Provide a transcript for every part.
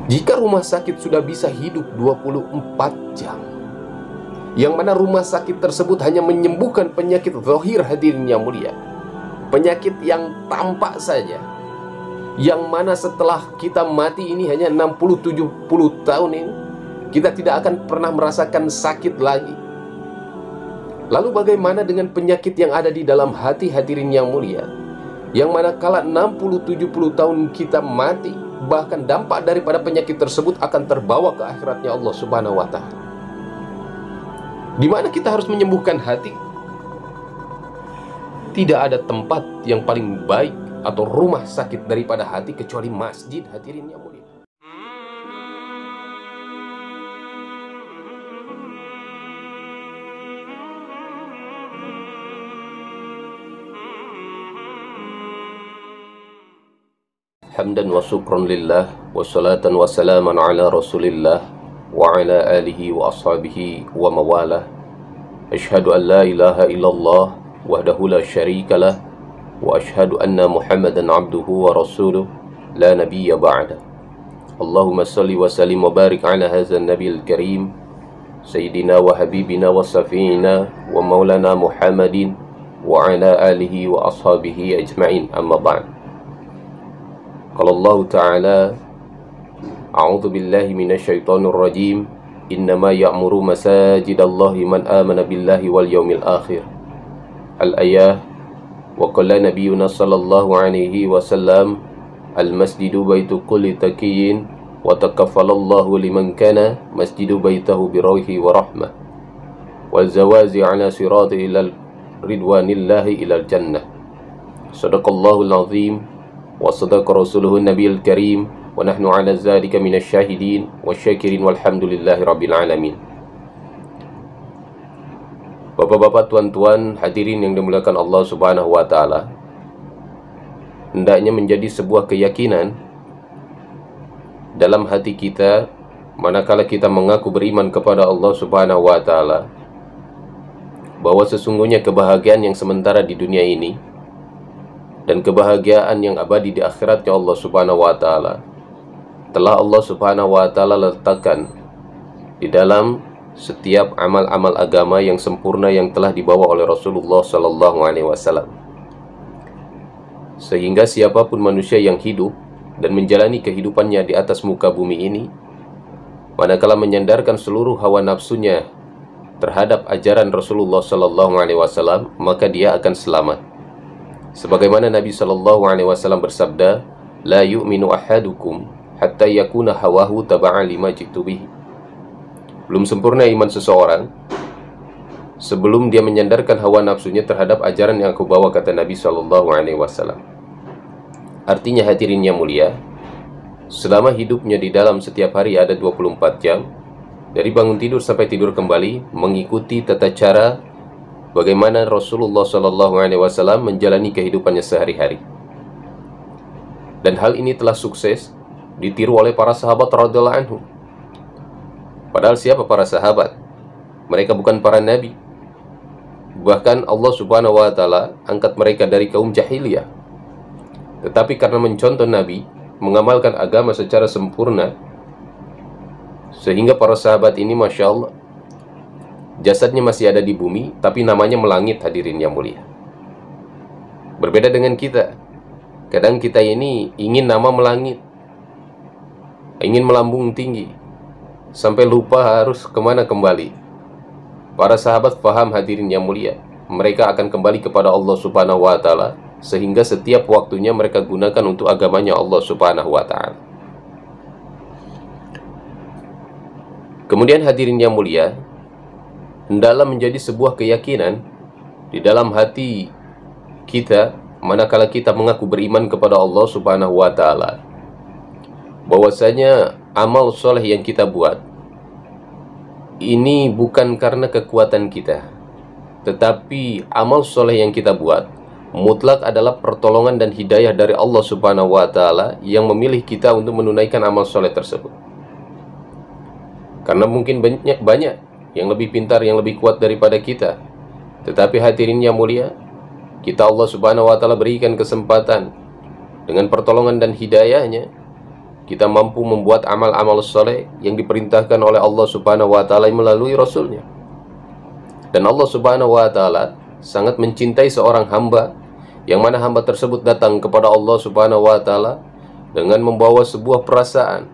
Jika rumah sakit sudah bisa hidup 24 jam, yang mana rumah sakit tersebut hanya menyembuhkan penyakit zahir, hadirin yang mulia, penyakit yang tampak saja, yang mana setelah kita mati ini hanya 60-70 tahun ini, kita tidak akan pernah merasakan sakit lagi. Lalu bagaimana dengan penyakit yang ada di dalam hati, hadirin yang mulia, yang mana kala 60-70 tahun kita mati, bahkan dampak daripada penyakit tersebut akan terbawa ke akhiratnya Allah Subhanahu wa ta'ala. Di mana kita harus menyembuhkan hati? Tidak ada tempat yang paling baik atau rumah sakit daripada hati kecuali masjid, hadirin yang mulia. Hamdan wa syukran lillah, wa salatan wa salaman ala rasulillah, wa ala alihi wa ashabihi wa mawalah. Ashhadu an la ilaha illallah wahdahu la syarika lah, wa ashhadu anna muhammadan abduhu wa rasuluh la nabiyya ba'da. Allahumma salli wa sallim wa barik ala hazan nabiyil karim sayyidina wa habibina wa safina wa maulana muhammadin wa ala alihi wa ashabihi ajma'in, amma ba'd. Qala Allah Ta'ala, a'udzu billahi minasyaitonir rajim, innama ya'muru masajidallahi man amana billahi wal yawmil akhir. Al-ayah. Wa qala nabiyuna sallallahu alaihi wasallam, al-masjidu baitu kulli taqiyyin wa takaffalallahu liman kana masjidu baitahu birawhi wa rahmah wal zawazi ala sirati ila ridwanillahi ila al-jannah. Sadaqallahul azim wa sadaqa rasuluhun nabiyil karim wa nahnu ala zalika minasy syahidin wasyakirin walhamdulillahi rabbil alamin. Bapak-bapak, tuan-tuan, hadirin yang dimuliakan Allah Subhanahu wa ta'ala, hendaknya menjadi sebuah keyakinan dalam hati kita manakala kita mengaku beriman kepada Allah Subhanahu wa ta'ala, bahwa sesungguhnya kebahagiaan yang sementara di dunia ini dan kebahagiaan yang abadi di akhiratnya Allah Subhanahu wa ta'ala telah Allah Subhanahu wa ta'ala letakkan di dalam setiap amal-amal agama yang sempurna yang telah dibawa oleh Rasulullah Sallallahu Alaihi Wasallam. Sehingga siapapun manusia yang hidup dan menjalani kehidupannya di atas muka bumi ini, manakala menyandarkan seluruh hawa nafsunya terhadap ajaran Rasulullah Sallallahu Alaihi Wasallam, maka dia akan selamat. Sebagaimana Nabi Sallallahu Alaihi Wasallam bersabda, la yu'minu ahadukum hatta yakuna hawahu taba'an lima jitu bihi. Belum sempurna iman seseorang sebelum dia menyandarkan hawa nafsunya terhadap ajaran yang aku bawa, kata Nabi Sallallahu Alaihi Wasallam. Artinya, hadirin yang mulia, selama hidupnya di dalam setiap hari ada 24 jam, dari bangun tidur sampai tidur kembali, mengikuti tata cara bagaimana Rasulullah Sallallahu Alaihi Wasallam menjalani kehidupannya sehari-hari. Dan hal ini telah sukses ditiru oleh para sahabat radhiyallahu anhum. Padahal siapa para sahabat? Mereka bukan para nabi. Bahkan Allah Subhanahu wa ta'ala angkat mereka dari kaum jahiliyah. Tetapi karena mencontoh nabi, mengamalkan agama secara sempurna, sehingga para sahabat ini, Masya Allah, jasadnya masih ada di bumi, tapi namanya melangit, hadirin yang mulia. Berbeda dengan kita. Kadang kita ini ingin nama melangit, ingin melambung tinggi, sampai lupa harus kemana kembali. Para sahabat faham, hadirin yang mulia, mereka akan kembali kepada Allah Subhanahu wa ta'ala, sehingga setiap waktunya mereka gunakan untuk agamanya Allah Subhanahu wa ta'ala. Kemudian, hadirin yang mulia, hendaklah menjadi sebuah keyakinan di dalam hati kita manakala kita mengaku beriman kepada Allah Subhanahu wa ta'ala, bahwasanya amal soleh yang kita buat ini bukan karena kekuatan kita, tetapi amal soleh yang kita buat mutlak adalah pertolongan dan hidayah dari Allah Subhanahu wa ta'ala yang memilih kita untuk menunaikan amal soleh tersebut. Karena mungkin banyak yang lebih pintar, yang lebih kuat daripada kita, tetapi hadirin yang mulia, kita Allah Subhanahu wa ta'ala berikan kesempatan dengan pertolongan dan hidayahnya, kita mampu membuat amal-amal soleh yang diperintahkan oleh Allah Subhanahu wa Ta'ala melalui Rasulnya. Dan Allah Subhanahu wa Ta'ala sangat mencintai seorang hamba, yang mana hamba tersebut datang kepada Allah Subhanahu wa Ta'ala dengan membawa sebuah perasaan,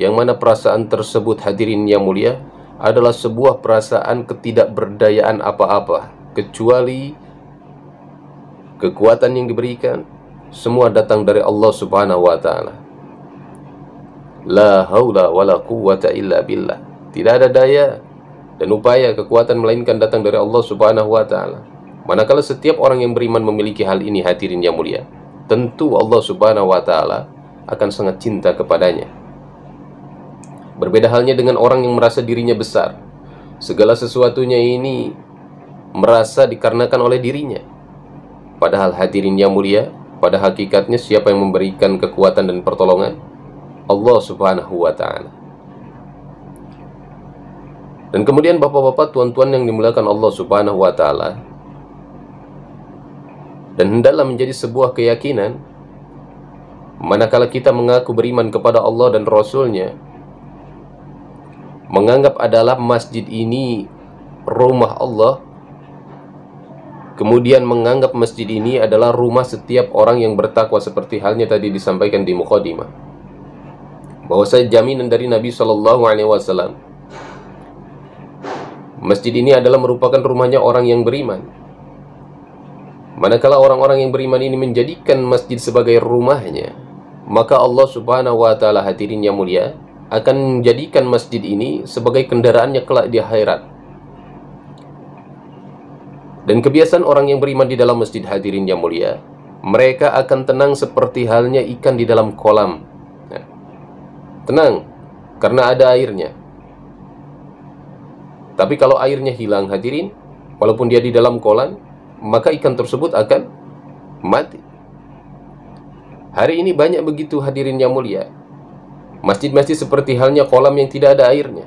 yang mana perasaan tersebut, hadirin yang mulia, adalah sebuah perasaan ketidakberdayaan apa-apa, kecuali kekuatan yang diberikan semua datang dari Allah Subhanahu wa Ta'ala. La haula wala quwwata illa billah. Tidak ada daya dan upaya kekuatan melainkan datang dari Allah Subhanahu wa Ta'ala. Manakala setiap orang yang beriman memiliki hal ini, hadirin yang mulia, tentu Allah Subhanahu wa Ta'ala akan sangat cinta kepadanya. Berbeda halnya dengan orang yang merasa dirinya besar. Segala sesuatunya ini merasa dikarenakan oleh dirinya. Padahal hadirin yang mulia, pada hakikatnya siapa yang memberikan kekuatan dan pertolongan? Allah Subhanahu wa Ta'ala. Dan kemudian bapak-bapak, tuan-tuan yang dimuliakan Allah Subhanahu wa Ta'ala, dan hendaklah menjadi sebuah keyakinan, manakala kita mengaku beriman kepada Allah dan Rasulnya, menganggap adalah masjid ini rumah Allah, kemudian menganggap masjid ini adalah rumah setiap orang yang bertakwa, seperti halnya tadi disampaikan di muqaddimah, bahwa saya jaminan dari Nabi SAW, masjid ini adalah merupakan rumahnya orang yang beriman. Manakala orang-orang yang beriman ini menjadikan masjid sebagai rumahnya, maka Allah Subhanahu wa Ta'ala, hadirin yang mulia, akan menjadikan masjid ini sebagai kendaraannya kelak di akhirat. Dan kebiasaan orang yang beriman di dalam masjid, hadirin yang mulia, mereka akan tenang seperti halnya ikan di dalam kolam. Tenang karena ada airnya. Tapi kalau airnya hilang, hadirin, walaupun dia di dalam kolam, maka ikan tersebut akan mati. Hari ini banyak begitu, hadirin yang mulia, masjid-masjid seperti halnya kolam yang tidak ada airnya,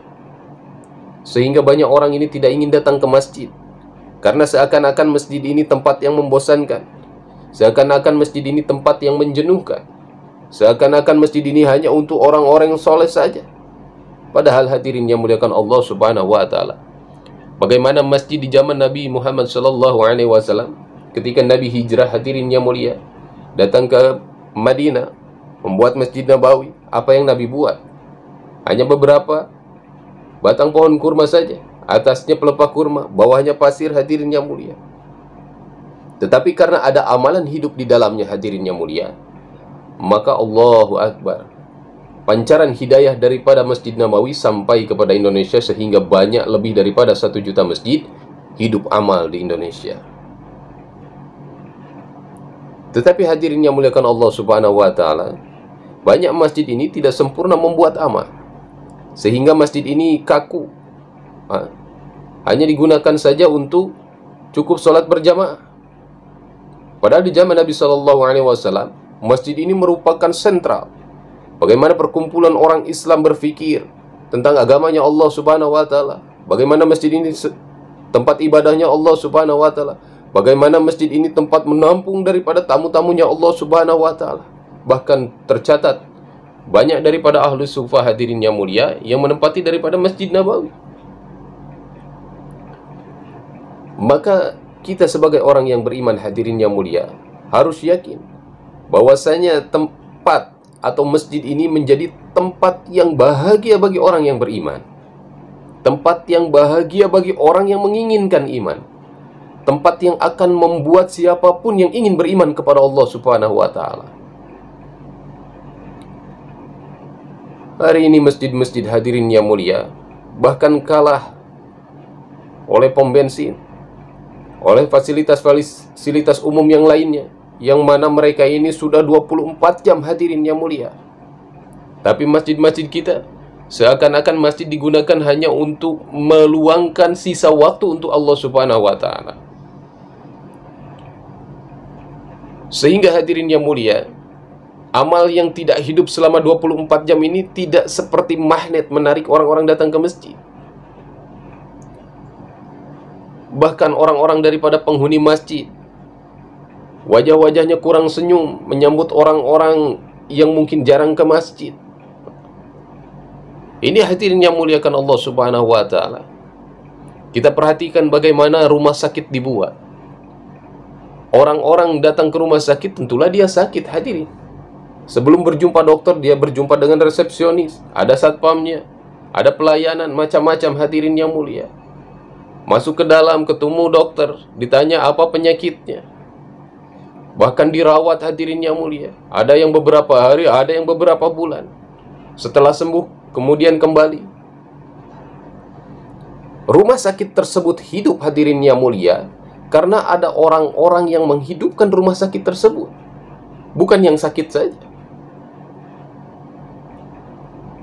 sehingga banyak orang ini tidak ingin datang ke masjid, karena seakan-akan masjid ini tempat yang membosankan, seakan-akan masjid ini tempat yang menjenuhkan, seakan-akan masjid ini hanya untuk orang-orang yang soleh saja. Padahal hadirin yang muliakan Allah Subhanahu wa Ta'ala, bagaimana masjid di zaman Nabi Muhammad SAW ketika Nabi hijrah, hadirin yang mulia, datang ke Madinah, membuat Masjid Nabawi. Apa yang Nabi buat? Hanya beberapa batang pohon kurma saja, atasnya pelepah kurma, bawahnya pasir, hadirin yang mulia. Tetapi karena ada amalan hidup di dalamnya, hadirin yang mulia, maka Allahu Akbar, pancaran hidayah daripada Masjid Nabawi sampai kepada Indonesia, sehingga banyak lebih daripada 1 juta masjid hidup amal di Indonesia. Tetapi hadirin yang muliakan Allah Subhanahu wa Ta'ala, banyak masjid ini tidak sempurna membuat amal, sehingga masjid ini kaku, hanya digunakan saja untuk cukup sholat berjamaah. Padahal di zaman Nabi SAW, masjid ini merupakan sentral bagaimana perkumpulan orang Islam berfikir tentang agamanya Allah Subhanahu wa Ta'ala. Bagaimana masjid ini tempat ibadahnya Allah Subhanahu wa Ta'ala. Bagaimana masjid ini tempat menampung daripada tamu-tamunya Allah Subhanahu wa Ta'ala. Bahkan tercatat banyak daripada ahlu sufah, hadirin yang mulia, yang menempati daripada Masjid Nabawi. Maka kita sebagai orang yang beriman, hadirin yang mulia, harus yakin bahwasanya tempat atau masjid ini menjadi tempat yang bahagia bagi orang yang beriman, tempat yang bahagia bagi orang yang menginginkan iman, tempat yang akan membuat siapapun yang ingin beriman kepada Allah Subhanahu wa Ta'ala. Hari ini masjid-masjid, hadirin yang mulia, bahkan kalah oleh pom bensin, oleh fasilitas umum yang lainnya, yang mana mereka ini sudah 24 jam, hadirin yang mulia. Tapi masjid-masjid kita seakan-akan masjid digunakan hanya untuk meluangkan sisa waktu untuk Allah Subhanahu wa Ta'ala. Sehingga hadirin yang mulia, amal yang tidak hidup selama 24 jam ini tidak seperti magnet menarik orang-orang datang ke masjid. Bahkan orang-orang daripada penghuni masjid, wajah-wajahnya kurang senyum menyambut orang-orang yang mungkin jarang ke masjid. Ini hadirin yang muliakan Allah Subhanahu wa taala. Kita perhatikan bagaimana rumah sakit dibuat. Orang-orang datang ke rumah sakit, tentulah dia sakit, hadirin. Sebelum berjumpa dokter, dia berjumpa dengan resepsionis, ada satpamnya, ada pelayanan macam-macam, hadirin yang mulia. Masuk ke dalam, ketemu dokter, ditanya apa penyakitnya. Bahkan dirawat, hadirin yang mulia. Ada yang beberapa hari, ada yang beberapa bulan. Setelah sembuh, kemudian kembali. Rumah sakit tersebut hidup, hadirin yang mulia, karena ada orang-orang yang menghidupkan rumah sakit tersebut, bukan yang sakit saja.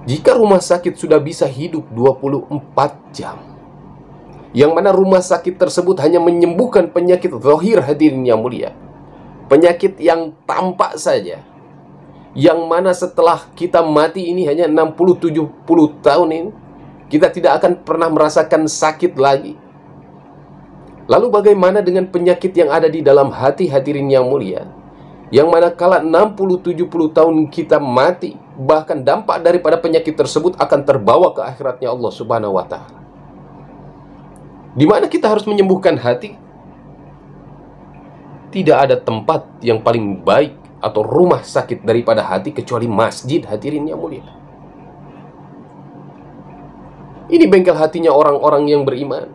Jika rumah sakit sudah bisa hidup 24 jam, yang mana rumah sakit tersebut hanya menyembuhkan penyakit zahir, hadirin yang mulia, penyakit yang tampak saja, yang mana setelah kita mati ini hanya 60-70 tahun ini, kita tidak akan pernah merasakan sakit lagi. Lalu bagaimana dengan penyakit yang ada di dalam hati, hadirin yang mulia, yang mana kala 60-70 tahun kita mati, bahkan dampak daripada penyakit tersebut akan terbawa ke akhiratnya Allah Subhanahu wa ta'ala. Di mana kita harus menyembuhkan hati? Tidak ada tempat yang paling baik atau rumah sakit daripada hati kecuali masjid, hadirin yang mulia. Ini bengkel hatinya orang-orang yang beriman.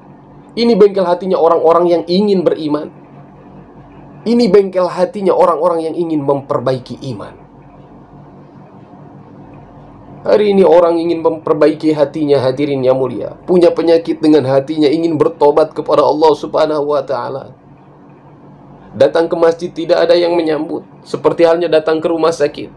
Ini bengkel hatinya orang-orang yang ingin beriman. Ini bengkel hatinya orang-orang yang ingin memperbaiki iman. Hari ini orang ingin memperbaiki hatinya, hadirin yang mulia. Punya penyakit dengan hatinya, ingin bertobat kepada Allah Subhanahu wa ta'ala. Datang ke masjid tidak ada yang menyambut, seperti halnya datang ke rumah sakit.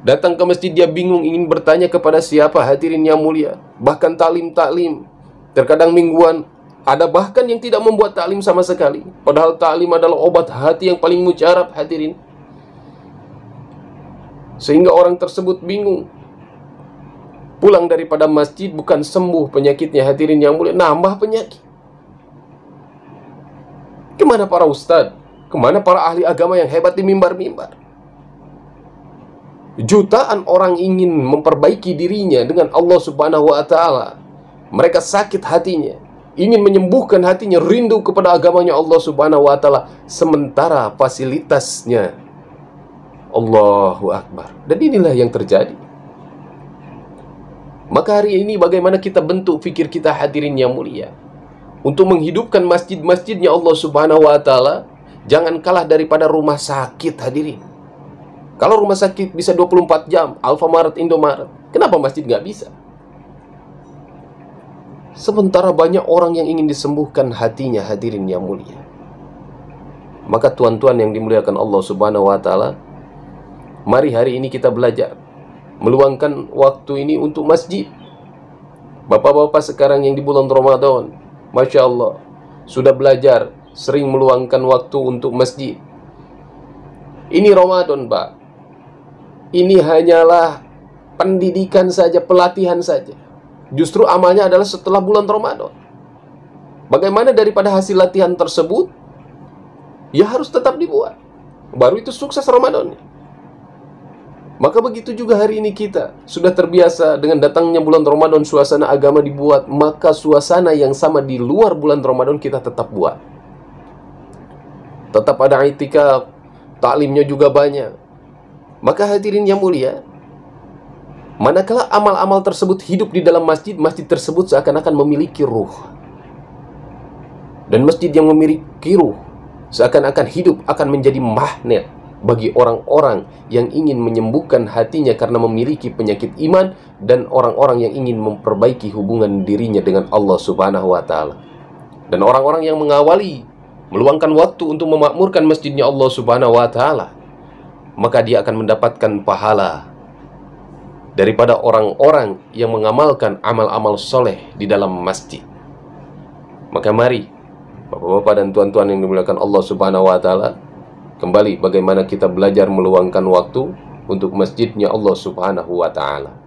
Datang ke masjid dia bingung ingin bertanya kepada siapa, hadirin yang mulia. Bahkan taklim-taklim, terkadang mingguan, ada bahkan yang tidak membuat taklim sama sekali. Padahal taklim adalah obat hati yang paling mujarab, hadirin. Sehingga orang tersebut bingung. Pulang daripada masjid bukan sembuh penyakitnya, hadirin yang mulia, nambah penyakit. Kemana para ustadz? Kemana para ahli agama yang hebat di mimbar-mimbar? Jutaan orang ingin memperbaiki dirinya dengan Allah Subhanahu wa ta'ala. Mereka sakit hatinya, ingin menyembuhkan hatinya, rindu kepada agamanya Allah Subhanahu wa ta'ala. Sementara fasilitasnya, Allahu Akbar. Dan inilah yang terjadi. Maka hari ini bagaimana kita bentuk fikir kita, hadirin yang mulia, untuk menghidupkan masjid-masjidnya Allah Subhanahu wa ta'ala. Jangan kalah daripada rumah sakit, hadirin. Kalau rumah sakit bisa 24 jam, Alfamaret, Indomaret, kenapa masjid nggak bisa? Sementara banyak orang yang ingin disembuhkan hatinya, hadirin yang mulia. Maka tuan-tuan yang dimuliakan Allah Subhanahu wa ta'ala, mari hari ini kita belajar meluangkan waktu ini untuk masjid. Bapak-bapak sekarang yang di bulan Ramadan, Masya Allah, sudah belajar sering meluangkan waktu untuk masjid. Ini Ramadan, Pak. Ini hanyalah pendidikan saja, pelatihan saja. Justru amalnya adalah setelah bulan Ramadan. Bagaimana daripada hasil latihan tersebut? Ya harus tetap dibuat. Baru itu sukses Ramadan. Maka begitu juga hari ini kita sudah terbiasa dengan datangnya bulan Ramadan, suasana agama dibuat. Maka suasana yang sama di luar bulan Ramadan kita tetap buat. Tetap ada i'tikaf, taklimnya juga banyak. Maka hadirin yang mulia, manakala amal-amal tersebut hidup di dalam masjid, masjid tersebut seakan-akan memiliki ruh. Dan masjid yang memiliki ruh seakan-akan hidup, akan menjadi magnet bagi orang-orang yang ingin menyembuhkan hatinya karena memiliki penyakit iman, dan orang-orang yang ingin memperbaiki hubungan dirinya dengan Allah Subhanahu wa ta'ala. Dan orang-orang yang mengawali, meluangkan waktu untuk memakmurkan masjidnya Allah Subhanahu wa ta'ala, maka dia akan mendapatkan pahala daripada orang-orang yang mengamalkan amal-amal soleh di dalam masjid. Maka mari bapak-bapak dan tuan-tuan yang dimuliakan Allah Subhanahu wa ta'ala, kembali bagaimana kita belajar meluangkan waktu untuk masjidnya Allah Subhanahu wa ta'ala.